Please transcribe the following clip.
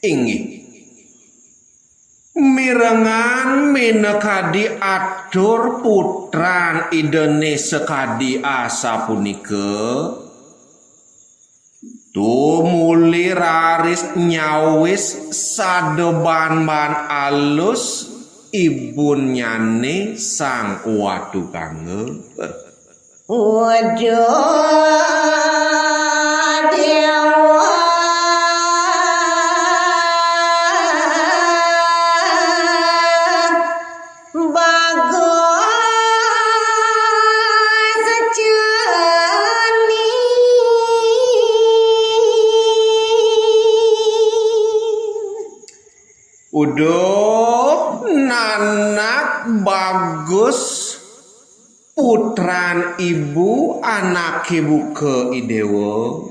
Inggih mirengan mineka diatur putran idene sekadi asa punika tumuli raris nyawis sadeban-ban alus ibun nyane sang wadu kange Uduh nanak bagus putran ibu anak ibu ke idewo